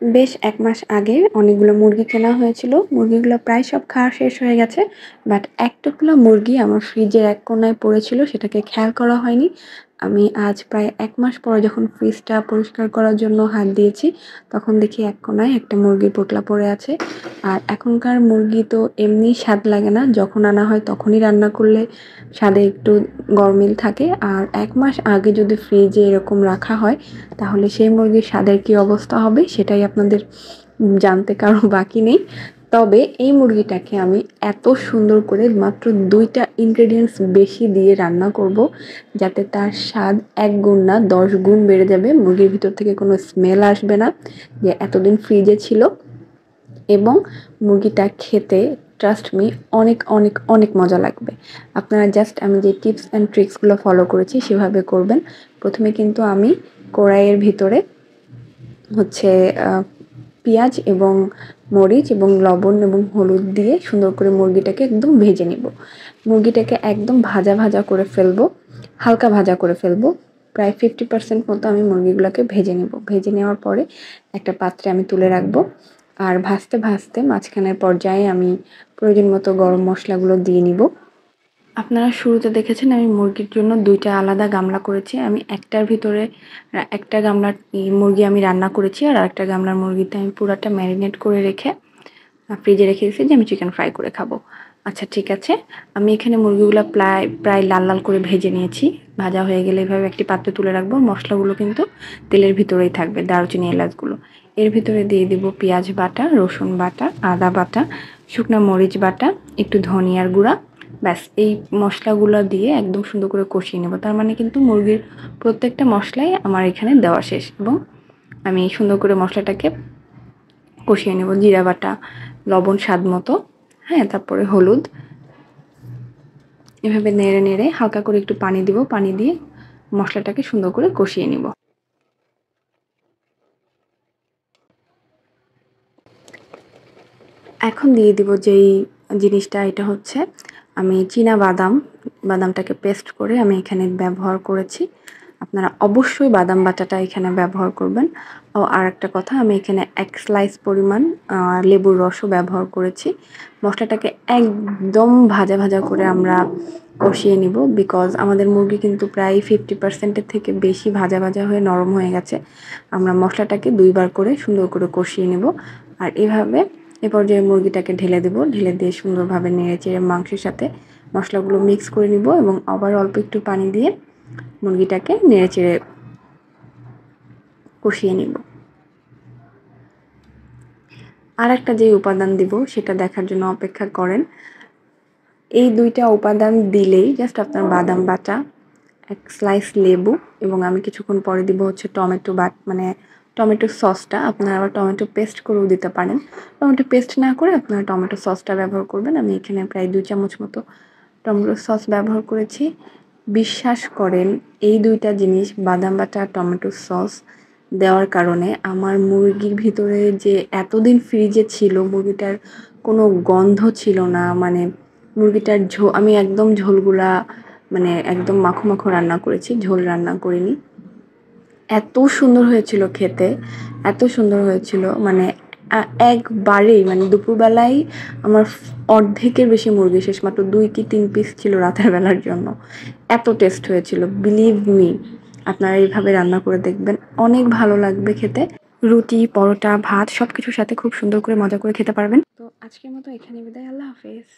বেশ ১ মাস আগে অনেকগুলো মুরগি কেনা হয়েছিল। মুরগিগুলো প্রায় সব খাওয়া শেষ হয়ে গেছে। বাট এক টুকরা মুরগি আমার ফ্রিজের এক কোণায় পড়েছিল, সেটাকে খেয়াল করা হয়নি। আমি আজ প্রায় ১ মাস পরে যখন ফ্রিজটা পরিষ্কার করার জন্য হাত দিয়েছি, তখন দেখি এক কোণায় একটা মুরগির পোঁটলা পড়ে আছে। আর এখনকার মুরগি তো এমনি স্বাদ লাগে না, যখন আনা হয় তখনই রান্না করলে স্বাদে একটু গরমিল থাকে। আর ১ মাস আগে যদি ফ্রিজে এরকম রাখা হয়, তাহলে সেই মুরগির স্বাদের কী অবস্থা হবে সেটাই আপনাদের জানতে কারো বাকি নেই। তবে এই মুরগিটাকে আমি এত সুন্দর করে মাত্র ২ টা ইনগ্রেডিয়েন্টস বেশি দিয়ে রান্না করব, যাতে তার স্বাদ ১ গুণ না ১০ গুণ বেড়ে যাবে। মুরগির ভিতর থেকে কোনো স্মেল আসবে না যে এতদিন ফ্রিজে ছিল, এবং মুরগিটা খেতে ট্রাস্ট মি অনেক অনেক অনেক মজা লাগবে। আপনারা জাস্ট আমি যে টিপস অ্যান্ড ট্রিক্সগুলো ফলো করেছি সেভাবে করবেন। প্রথমে কিন্তু আমি কড়াইয়ের ভিতরে হচ্ছে পেঁয়াজ এবং মরিচ এবং লবণ এবং হলুদ দিয়ে সুন্দর করে মুরগিটাকে একদম ভেজে নিব। মুরগিটাকে একদম ভাজা ভাজা করে ফেলবো, হালকা ভাজা করে ফেলবো। প্রায় 50% মতো আমি মুরগিগুলোকে ভেজে নেব। ভেজে নেওয়ার পরে একটা পাত্রে আমি তুলে রাখবো। আর ভাজতে ভাজতে মাঝখানের পর্যায়ে আমি প্রয়োজন মতো গরম মশলাগুলো দিয়ে নিব। আপনারা শুরুতে দেখেছেন আমি মুরগির জন্য ২ টা আলাদা গামলা করেছি। আমি একটার ভিতরে একটা গামলার মুরগি আমি রান্না করেছি, আর আরেকটা গামলার মুরগিতে আমি পুরাটা ম্যারিনেট করে রেখে ফ্রিজে রেখে দিয়েছি যে আমি চিকেন ফ্রাই করে খাবো। আচ্ছা ঠিক আছে, আমি এখানে মুরগিগুলো প্রায় লাল লাল করে ভেজে নিয়েছি। ভাজা হয়ে গেলে এভাবে একটি পাত্রে তুলে রাখবো। মশলাগুলো কিন্তু তেলের ভিতরেই থাকবে, দারুচিনি এলাচগুলো। এর ভিতরে দিয়ে দিব পেঁয়াজ বাটা, রসুন বাটা, আদা বাটা, শুকনো মরিচ বাটা, একটু ধনিয়ার গুঁড়া। ব্যাস এই মশলাগুলো দিয়ে একদম সুন্দর করে কষিয়ে নেব। তার মানে কিন্তু মুরগির প্রত্যেকটা মশলাই আমার এখানে দেওয়া শেষ, এবং আমি সুন্দর করে মশলাটাকে কষিয়ে নেব। জিরা বাটা, লবণ স্বাদ মতো, হ্যাঁ, তারপরে হলুদ। এভাবে নেড়ে নেড়ে হালকা করে একটু পানি দিব, পানি দিয়ে মশলাটাকে সুন্দর করে কষিয়ে নিব। এখন দিয়ে দিব যেই জিনিসটা, এটা হচ্ছে আমি বাদামটাকে পেস্ট করে আমি এখানে ব্যবহার করেছি। আপনারা অবশ্যই বাদাম বাটাটা এখানে ব্যবহার করবেন। ও আর একটা কথা, আমি এখানে ১ স্লাইস পরিমাণ লেবুর রসও ব্যবহার করেছি। মশলাটাকে একদম ভাজা ভাজা করে আমরা কষিয়ে নিব, বিকজ আমাদের মুরগি কিন্তু প্রায় 50% এর থেকে বেশি ভাজা ভাজা হয়ে নরম হয়ে গেছে। আমরা মশলাটাকে ২ বার করে সুন্দর করে কষিয়ে নেব। আর এভাবে এ পর্যায়ে মুরগিটাকে ঢেলে দেব। ঢেলে দিয়ে সুন্দরভাবে নেড়েচেড়ে মাংসের সাথে মশলাগুলো মিক্স করে নিব, এবং আবার অল্প একটু পানি দিয়ে মুরগিটাকে নেড়েচেড়ে কষিয়ে নিব। আর একটা যে উপাদান দিব সেটা দেখার জন্য অপেক্ষা করেন। এই ২ টা উপাদান দিলেই জাস্ট আপনার বাদাম বাটা, ১ স্লাইস লেবু, এবং আমি কিছুক্ষণ পরে দিব হচ্ছে টমেটো সসটা। আপনারা আবার টমেটো পেস্ট করেও দিতে পারেন। টমেটো পেস্ট না করে আপনারা টমেটো সসটা ব্যবহার করবেন। আমি এখানে প্রায় ২ চামচ মতো টমেটো সস ব্যবহার করেছি। বিশ্বাস করেন, এই ২ টা জিনিস বাদাম বাটা, টমেটো সস দেওয়ার কারণে আমার মুরগির ভিতরে যে এতদিন ফ্রিজে ছিল, মুরগিটার কোনো গন্ধ ছিল না। মানে মুরগিটার আমি একদম ঝোলগুলা একদম মাখো মাখো রান্না করেছি, ঝোল রান্না করিনি। এত সুন্দর হয়েছিল খেতে, এত সুন্দর হয়েছিল, একবারেই দুপুরবেলায় আমার অর্ধেকের বেশি মুরগি শেষ। মাত্র ২ কি ৩ পিস ছিল রাতের বেলার জন্য। এত টেস্ট হয়েছিল, বিলিভ মি। আপনারা এইভাবে রান্না করে দেখবেন, অনেক ভালো লাগবে খেতে। রুটি, পরোটা, ভাত সবকিছুর সাথে খুব সুন্দর করে মজা করে খেতে পারবেন। তো আজকের মতো এখানে বিদায়। আল্লাহ হাফেজ।